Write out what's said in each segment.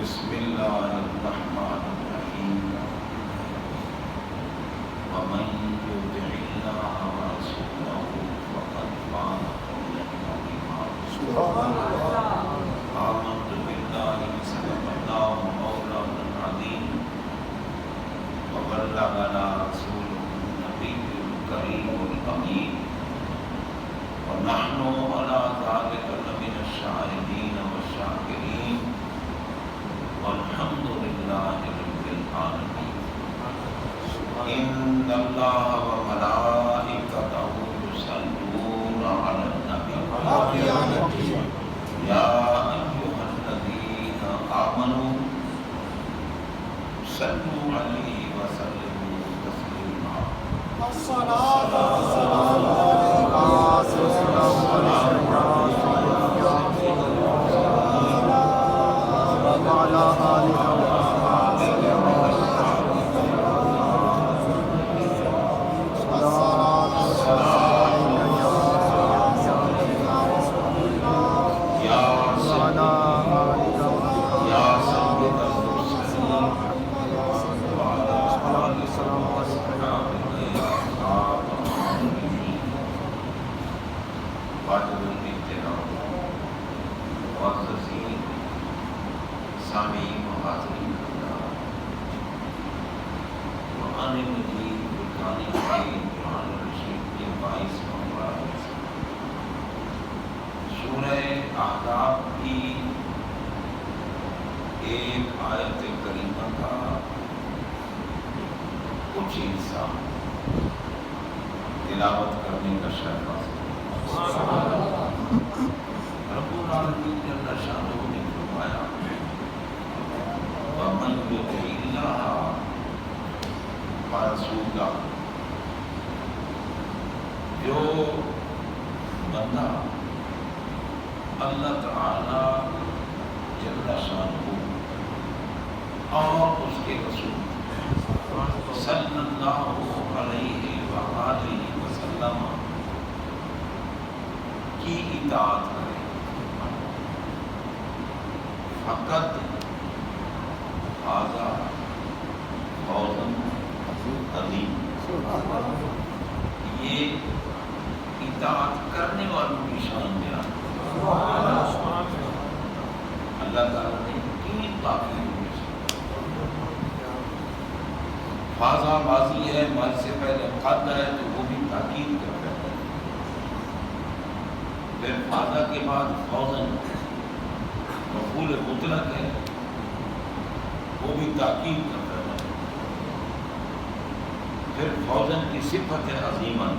بسم الله الرحمن الرحيم ومن يطع الله ورسوله فقد فاز فوزا عظيما سبحان الله آمنت بالله صدق الله مولانا العظيم وبلغنا رسوله النبي الكريم الأمين ونحن على ذلك لمن الشاهدين والشاكرين والحمد لله رب العالمين إن الله وملائكته يصلون على النبي يا أيها الذين آمنوا صلوا عليه وسلموا تسليما الصلاة والسلام عليك وعلى آلك سامعین و حاضرین کرام، قرآن مجید فرقان حمید قرآن رشید کے 22واں پارہ سورہ احزاب کی ایک آیت کریمہ کا کچھ حصہ تلاوت کرنے کا شرف حاصل رب العالمین جل شانہ نے فرمایا وَمَن يُطِعِ اللَّهَ وَرَسُولَهُ، جو بندہ اللہ تعالی جل شانہ اور اس کے رسول صلی اللہ علیہ وآلہ وسلم کی اطاعت کرے فقط فوزاً عظیم، یہ اطاعت کرنے والوں کی شان بیان اللہ تعالیٰ نے تین باقی فاضا ماضی ہے، ماضی سے پہلے قد ہے تو وہ بھی تاکید کرتا ہے، پھر فاضا کے بعد فوزاً مفعول مطلق ہے وہ بھی تاکید کرتا ہے، پھر فوزن کی صفت ہے عظیماً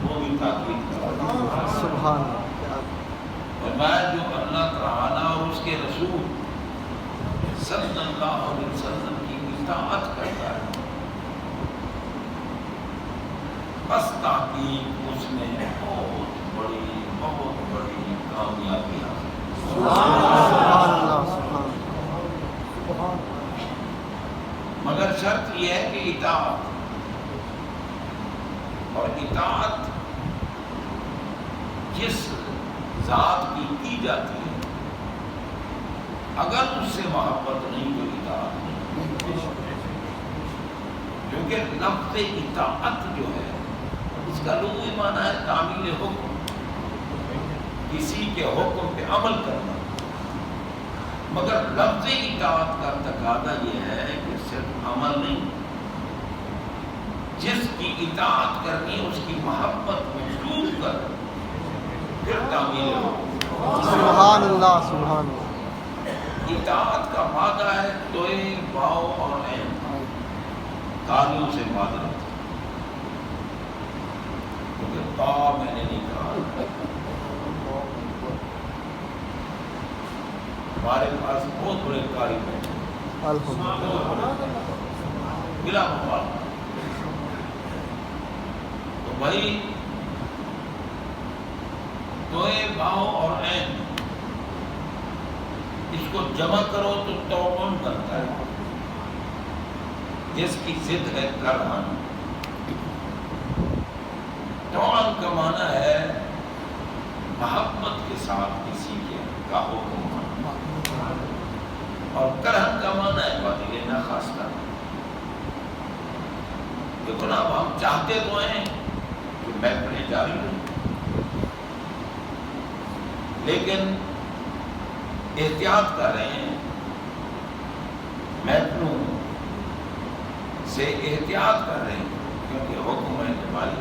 وہ بھی تاکید کرتا ہے۔ سبحان اللہ، فرمایا جو اللہ تعالیٰ اور اس کے رسول صلی اللہ علیہ وسلم کی اطاعت کرتا ہے بس تاکید اس میں بہت بڑی کامیابی حاصل۔ سبحان اللہ، مگر شرط یہ ہے کہ اطاعت، اور اطاعت جس ذات کی جاتی ہے اگر اس سے محبت نہیں تو اطاعت نہیں، کیونکہ لفظ اطاعت جو ہے اس کا لغوی معنی ہے تعمیل حکم، کسی کے حکم پہ عمل کرنا، مگر لفظ اطاعت کا تقاضا یہ ہے کہ صرف عمل نہیں، جس کی اطاعت کرنی اس کی محبت محسوس کر پھر تعمیل ہو۔ سبحان اللہ، سبحان اللہ۔ اطاعت کا مادہ ہے توئے باؤ اور عین، تالیوں سے مادہ، کیونکہ با میں نے نہیں کہا، ہمارے پاس بہت بڑے قاری بیٹھے بلا مبالغہ، تو بھائی توئے باؤ اور عین اس کو جمع کرو تو توأم بنتا ہے، جس کی ضد ہے کرہن۔ توأم کا معنی ہے محبت کے ساتھ کسی کے کا حکم ماننا، اور کرہن کا معنی ہے بادی نہ خاص کر. دیکھو نا اب ہم چاہتے تو ہیں کہ محفلیں جاری رہیں، لیکن احتیاط کر رہے ہیں، محفلوں سے احتیاط کر رہے ہیں، کیونکہ حکم ہے ہماری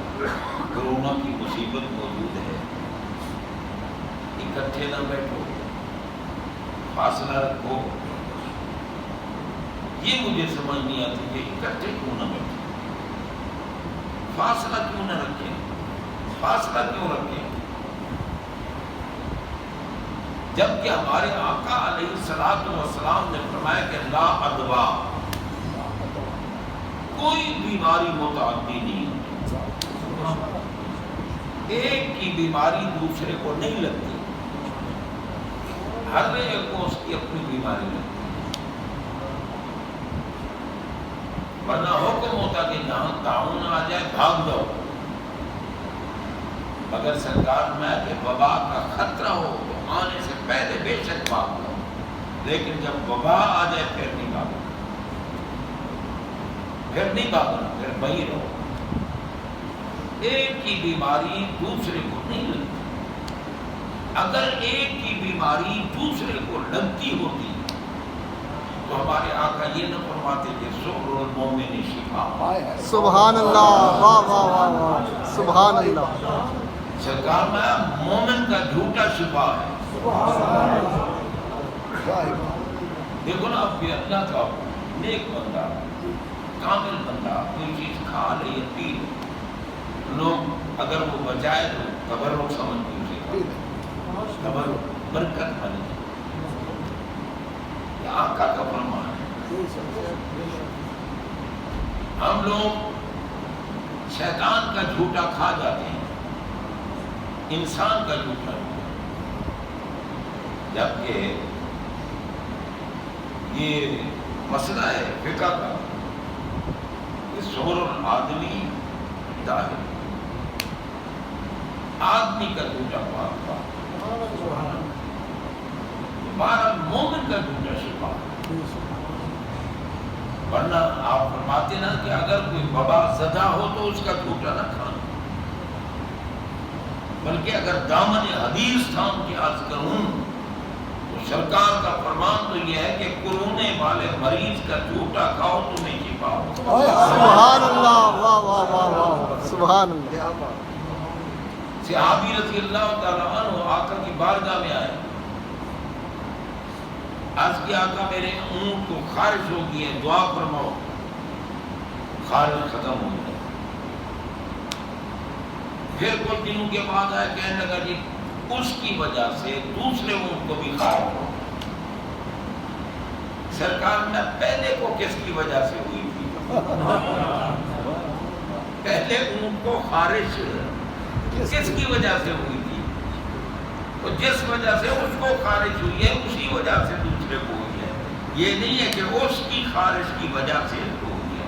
کورونا کی مصیبت موجود ہے. اکٹھے نہ بیٹھو، فاصلہ رکھو. یہ مجھے سمجھ نہیں آتی کہ اکٹھے کیوں نہ بیٹھے، فاصلہ کیوں نہ رکھیں، فاصلہ کیوں رکھیں، جبکہ ہمارے آقا علیہ الصلوۃ والسلام نے فرمایا کہ لا ادوا، کوئی بیماری متعدی نہیں ہوتی، ایک کی بیماری دوسرے کو نہیں لگتی، ہر ایک کو اس کی اپنی بیماری لگتی. ورنہ حکم ہوتا کہ جہاں تعاون آ جائے بھاگ جاؤ. اگر سرکار میں کہ وبا کا خطرہ ہو تو آنے سے پہلے بے شک بھاگ جاؤ، لیکن جب وبا آ جائے پھر نہیں بھاگنا، پھر نہیں بھاگنا، پھر وہیں رہو. ایک کی بیماری دوسرے کو نہیں لگتی. اگر ایک کی بیماری دوسرے کو لگتی ہوتی تو ہمارے آقا یہ نہ فرماتے کہ سر المومن شفا. سبحان اللہ، واہ واہ واہ واہ، سبحان اللہ. سرکار میں مومن کا جھوٹا شفا ہے. دیکھو نا اب یہ اللہ کا نیک بندہ، کامل بندہ کوئی چیز کھا لے یا پی لے، لوگ اگر وہ بچائے تو تبرک سمجھ کے اسے کھا، تبرک برکت بنے. یہ آقا کا فرمان ہے. ہم لوگ شیطان کا جھوٹا کھا جاتے ہیں، انسان کا جھوٹا، جبکہ یہ مسئلہ ہے فقہ کا کہ سور الآدمی ظاہر، آدمی کا جھوٹا پاک ہمارا مومن کا جھوٹا شفا. ورنہ آپ فرماتے نا کہ اگر کوئی وبا زدہ ہو تو اس کا جھوٹا نہ کھانا، بلکہ اگر دامن حدیث تھام کے عرض کروں تو سرکار کا فرمان تو یہ ہے کہ کورونے والے مریض کا جھوٹا کھاؤ تمہیں شفا ہو. سبحان اللہ، واہ واہ واہ واہ، سبحان اللہ. صحابی رضی اللہ تعالیٰ عنہ آقا کی بارگاہ میں آئے، عرض کیا آقا میرے اونٹ کو خارش ہو گئی ہے، دعا فرماؤ. خارش ختم ہو گئی. پھر کچھ دنوں کے بعد آئے، کہنے لگا جی اس کی وجہ سے دوسرے اونٹ کو بھی خارش ہو. سرکار میں پہلے کو کس کی وجہ سے ہوئی تھی؟ پہلے اونٹ کو خارش کس کی وجہ سے ہوئی تھی؟ تو جس وجہ سے اس کو خارش ہوئی ہے اسی وجہ سے دوسرے کو ہوئی ہے. یہ نہیں ہے کہ اس کی خارش کی وجہ سے اس کو ہوئی ہے.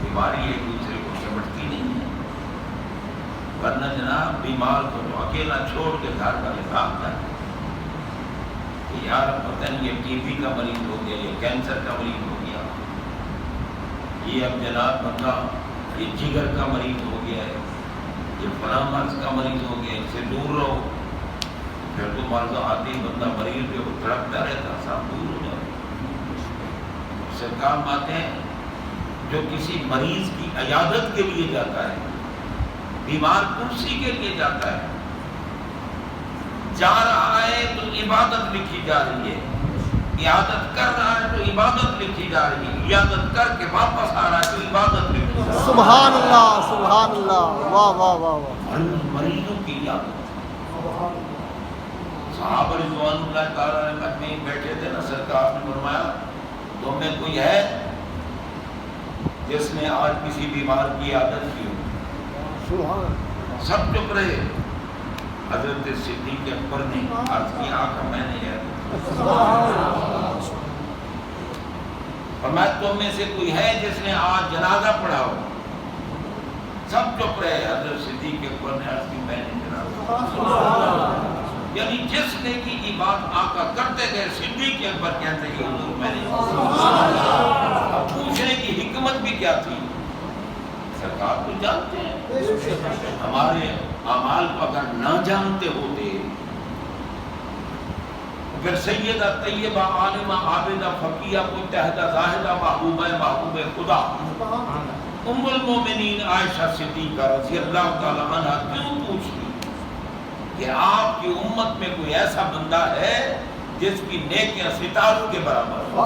بیماری ایک دوسرے کو سمجھتی نہیں ہے. ورنہ جناب بیمار کو تو اکیلا چھوڑ کے گھر والے بھاگتا ہے کہ یار پتہ نہیں یہ ٹی بی کا مریض ہو گیا، یہ کینسر کا مریض ہو گیا، یہ اب جناب بندہ یہ جگر کا مریض ہو گیا ہے، یہ فلاں مرض کا مریض ہو گیا، اس سے دور رہو. پھر تو مرض آتی بندہ مریض جو تڑپتا رہتا سب دور ہو جاتا. سرکار باتیں ہیں جو کسی مریض کی عیادت کے لیے جاتا ہے، بیمار کرسی کے لیے جاتا ہے، جا رہا ہے تو عبادت لکھی جا رہی ہے، عیادت کر رہا ہے تو عبادت لکھی جا رہی ہے، عیادت کر کے واپس آ رہا ہے تو عبادت لکھی جا رہی ہے. سبحان اللہ، سبحان اللہ، واہ واہ واہ واہ. مریضوں کی عیادت. صحابہ رضوان اللہ تعالیٰ علیہ مجمعین بیٹھے تھے نا، سرکار نے فرمایا تم میں کوئی ہے جس نے آج کسی بیمار کی عیادت کی ہو؟ سب چپ رہے. حضرت صدیق اکبر نے عرض کیا آقا میں نے فرمایا تم میں سے کوئی ہے جس نے آج جنازہ پڑھا ہو؟ سب چپ رہے. حضرت صدیق اکبر نے عرض کی میں نے جنازہ. یعنی جس نیکی کی بات آقا کرتے گئے صدیق اکبر کہتے ہیں حضور میں نے اب پوچھنے کی حکمت بھی کیا تھی؟ سرکار تو جانتے ہیں، ہمارے اعمال کو اگر نہ جانتے ہوتے پھر سیدہ طیبہ عالمہ عابدہ فقیہ مجتہدہ زاہدہ محبوب خدا ام المومنین عائشہ صدیقہ رضی اللہ تعالی عنہ کیوں پوچھتی کہ آپ کی امت میں کوئی ایسا بندہ ہے جس کی نیکیاں ستاروں کے برابر ہو؟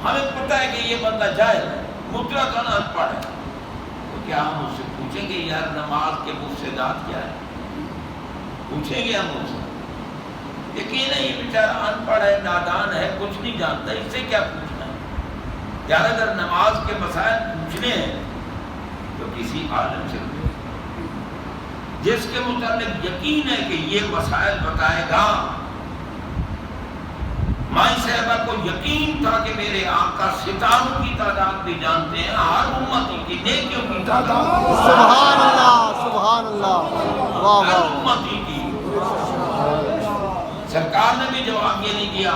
ہمیں پتہ ہے کہ یہ بندہ جاہل ہے، مطلق ان پڑھ ہے، تو کیا ہم اس سے پوچھیں گے یار نماز کے مفسدات کیا ہے؟ پوچھیں گے ہم اس سے؟ یقین ہے یہ بیچارہ ان پڑھ ہے، نادان ہے، کچھ نہیں جانتا، اس سے کیا پوچھنا ہے؟ یار اگر نماز کے مسائل پوچھنے ہیں تو کسی عالم سے پوچھیں جس کے متعلق یقین ہے کہ یہ مسائل بتائے گا۔ مائی صاحبہ کو یقین تھا کہ میرے آقا ستاروں کی تعداد بھی جانتے ہیں، ہر امتی کی نیکیوں کی تعداد، سبحان اللہ سبحان اللہ، واہ ہر واہ، امتی کی۔ سرکار نے بھی جواب یہ نہیں دیا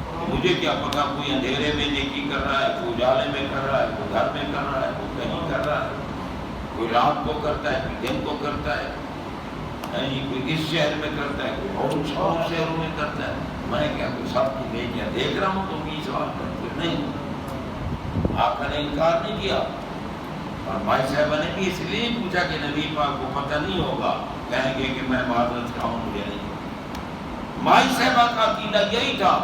کہ مجھے کیا پتا کوئی اندھیرے میں نیکی کر رہا ہے، کوئی اجالے میں کر رہا ہے، کوئی گھر میں کر رہا ہے، کوئی کہیں کر رہا ہے، کوئی رات کو کرتا ہے، کوئی دن کو کرتا ہے، کوئی اس شہر میں کرتا ہے، کوئی اور شہروں میں کرتا ہے۔ میں کیا کوئی سب کی نیکیاں دیکھ رہا ہوں تو بھی سوال کرتے نہیں؟ آقا نے انکار نہیں کیا، اور مائی صاحبہ نے بھی اس لیے پوچھا کہ نبی پاک کو پتہ نہیں ہوگا، کہیں گے کہ میں معذرت کہوں مجھے نہیں۔ مائی صاحبہ کا عقیدہ یہی تھا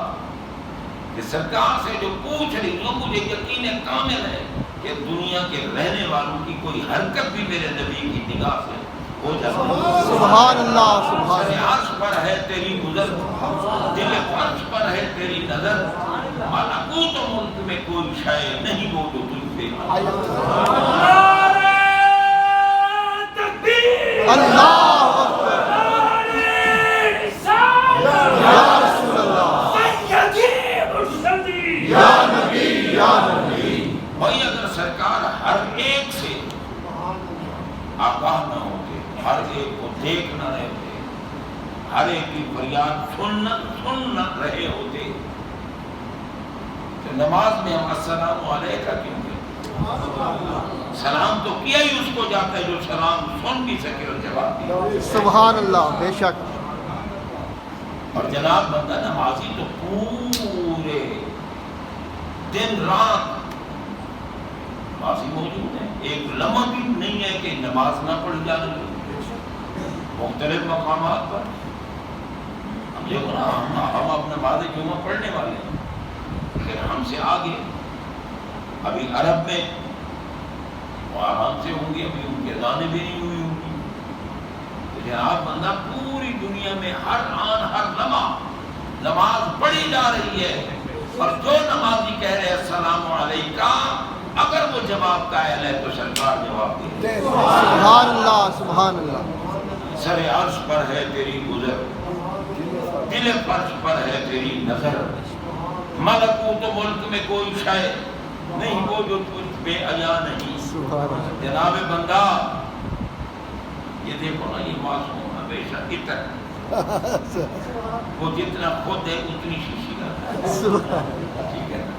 کہ سرکار سے جو پوچھ رہی ہوں مجھے یقین کامل ہے کہ دنیا کے رہنے والوں کی کوئی حرکت بھی میرے نبی کی نگاہ سے ہو جاتی ہے۔ سبحان اللہ سبحان سر اللہ، عرش پر ہے تیری گزر، دل فرش پر ہے تیری نظر، ملکوت و ملک میں کوئی شے نہیں وہ جو تجھ پہ اللہ اکبر، یا رسول اللہ، یا نبی یا نبی۔ بھائی اگر سرکار ہر ایک سے آگاہ نہ ہوتے، ہر ایک کو دیکھ نہ رہے ہوتے، ہر ایک کی فریاد سن نہ رہے ہوتے تو نماز میں ہم السلام علیکہ کیوں کہتے؟ سلام تو کیا ہی اس کو جاتا ہے جو سلام سن بھی سکے اور جواب بھی۔ سبحان اللہ، بے شک، اور جناب بندہ نمازی تو پورے دن رات نمازی موجود ہیں، ایک لمحہ بھی نہیں ہے کہ نماز نہ پڑھ جا رہی، مختلف مقامات پر۔ ہم دیکھو نا، ہم اپنا نماز جمعہ پڑھنے والے ہیں، لیکن ہم سے آگے ابھی عرب میں وہ آرام سے ہوں گے، ابھی ان کے اذانیں بھی نہیں ہوئی ہوں گی، لیکن آپ بندہ پوری دنیا میں ہر آن ہر لمحہ نماز پڑھی جا رہی ہے، اور جو نمازی کہہ رہے السلام علیکہ اگر وہ جواب قائل ہے تو سرکار جواب دے۔ سبحان اللہ سبحان اللہ، سر عرش پر ہے تیری گزر، دل فرش پر ہے تیری نظر، ملکوت و ملک میں کوئی شے نہیں وہ جو تجھ پہ عیاں نہیں۔ سبحان اللہ، جناب بندہ یہ دیکھو نا، یہ معصوم ہمیشہ اتر وہ جتنا خود ہے اتنی شیشی کرتا ہے، سبحان ٹھیک ہے نا؟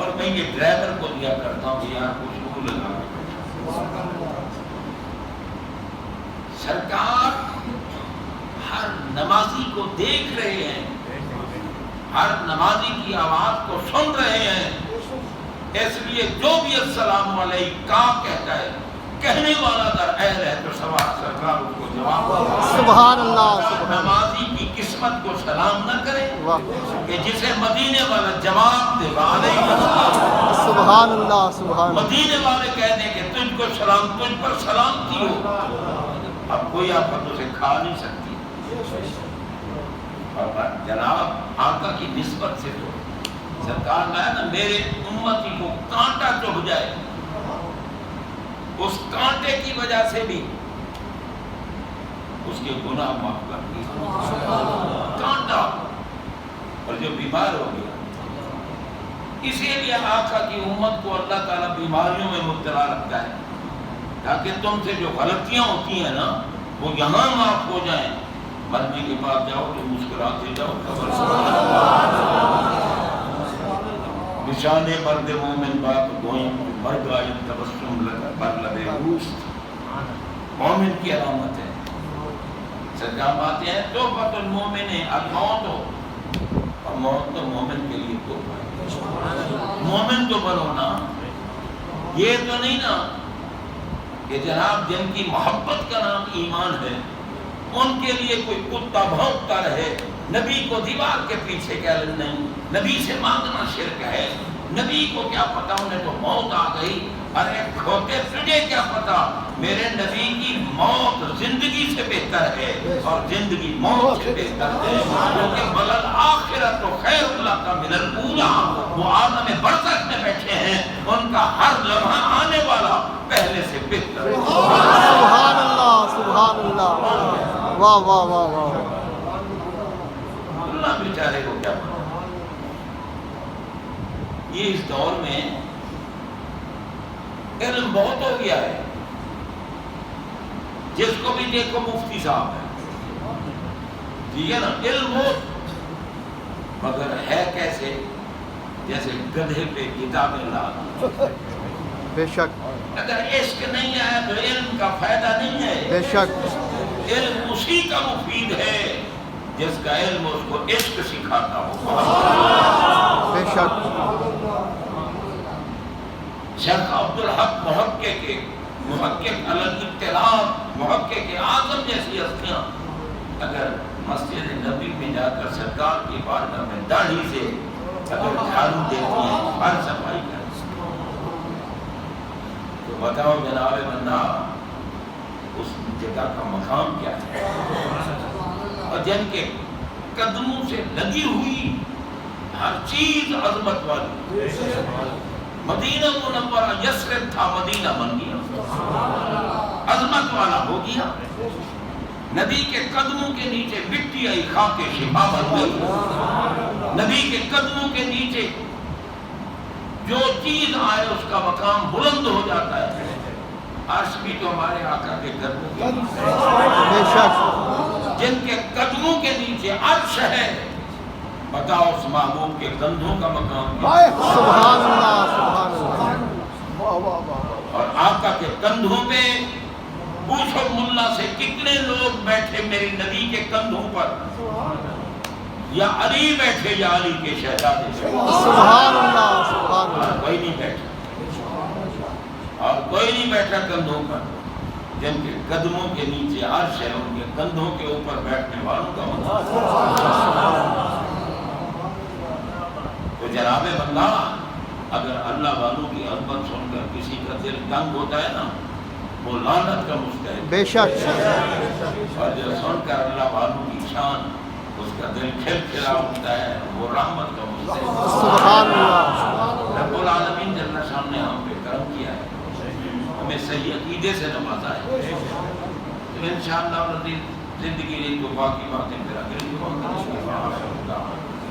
اور میں یہ ڈرائیور کو دیا کرتا ہوں کہ یار کچھ کو لگا کے سرکار ہر نمازی کو دیکھ رہے ہیں، ہر نمازی کی آواز کو سن رہے ہیں، اس لیے جو بھی السلام علیکہ کہتا ہے، کہنے والا اگر اہل ہے تو سوال سرکار اس کو جواب دے۔ سبحان اللہ سبحان نمازی کی قسمت کو سلام نہ کرے واہ، کہ جسے مدینے والا جواب دے، وعلیکم السلام، سبحان اللہ سبحان اللہ، مدینے والے کہہ دیں کہ تجھ کو سلام، تجھ پر سلام کی ہو، اب کوئی آفت اسے کھا نہیں سکتی۔ اور جناب آقا کی نسبت سے تو سرکار میں نا میرے امتی کو کانٹا چبھ جائے، اس کانٹے کی وجہ سے بھی اس کے گناہ معاف کر دیے۔ کانٹا، اور جو بیمار ہو گیا، اسی لیے آقا کی امت کو اللہ تعالیٰ بیماریوں میں مبتلا رکھتا ہے تاکہ تم سے جو غلطیاں ہوتی ہیں نا وہ یہاں معاف ہو جائیں، مرنے کے بعد جاؤ تو مسکراتے جاؤ. نشان مرد مومن بات گوئیں مرد آئے تبسم لگا بر لبے روست، مومن کی علامت ہے. سرکار باتیں ہیں توبۃ المومن الموت ہو، اور موت تو مومن کے لیے توبہ ہے. مومن تو بنو نا، یہ تو نہیں نا کہ جناب جن کی محبت کا نام ایمان ہے ان کے لیے کوئی کتا بھونکتا رہے، نبی کو دیوار کے پیچھے کہہ نہیں، نبی سے مانگنا شرک ہے. نبی کو کیا پتا انہیں تو موت آ گئی، ارے کھوتے تجھے کیا پتا میرے نبی کی موت زندگی سے بہتر ہے اور زندگی موت سے بہتر ہے، کیونکہ بلل آخرت و خیر اللہ کا من الاولیٰ، وہ عالم برزخ میں بیٹھے ہیں، ان کا ہر لمحہ آنے والا پہلے سے بہتر ہے. سبحان اللہ سبحان اللہ، واہ واہ واہ واہ. اللہ بیچارے کو کیا پتا. یہ اس دور میں علم بہت ہو گیا ہے، جس کو بھی دیکھو مفتی صاحب ہے، ٹھیک ہے نا، علم ہو مگر ہے کیسے، جیسے گدھے پہ کتابیں لا. بے شک اگر عشق نہیں آیا تو علم کا فائدہ نہیں ہے. بے شک علم اسی کا مفید ہے جس کا علم اس کو عشق سکھاتا ہو. بے شک. شیخ عبدالحق محقق علی الاطلاع محقق اعظم جیسی ہستیاں اگر مسجد نبی میں جا کر سرکار کی بارگاہ میں داڑھی سے اگر جھاڑو دیتی ہیں، ہر صفائی کرتی ہیں، تو بتاؤ جناب بندہ اس جگہ کا مقام کیا ہے. اور جن کے قدموں سے لگی ہوئی ہر چیز عظمت والی. مدینہ منورہ یثرب تھا، مدینہ بن گیا، عظمت والا ہو گیا. نبی کے قدموں کے نیچے مٹی آئی، خاک شفا بن گئی. نبی کے قدموں کے نیچے جو چیز آئے اس کا مقام بلند ہو جاتا ہے. عرش بھی تو ہمارے آقا کے قدموں کے نیچے، بے شک. جن کے قدموں کے نیچے عرش ہے، بتاؤ اس محبوب کے کندھوں کا مقام کیا؟ سبحان اللہ سبحان اللہ، واہ واہ واہ. اور آقا کے کندھوں پہ پوچھو ملا سے کتنے لوگ بیٹھے میری نبی کے کندھوں پر، یا علی بیٹھے یا علی کے شہزادے بیٹھے. سبحان اللہ سبحان اور اللہ. کوئی نہیں بیٹھا، اور کوئی نہیں بیٹھا کندھوں پر. جن کے قدموں کے نیچے عرش ہے ان کے کندھوں کے اوپر بیٹھنے والوں کا مقام. تو جناب بندہ اگر اللہ والوں کی عظمت سن کر کسی کا دل تنگ ہوتا ہے نا، وہ لعنت کا مستحق. بے شک. اور جو سن کر اللہ والوں کی شان اس کا دل کھلکھلا اٹھتا ہے، وہ رحمت کا مستحق. سبحان اللہ. رب العالمین جل شان نے ہم پہ کرم کیا ہے، ہمیں صحیح عقیدے سے نوازا ہے. تو انشاءاللہ زندگی نہیں تو باقی باتیں پھر اگلی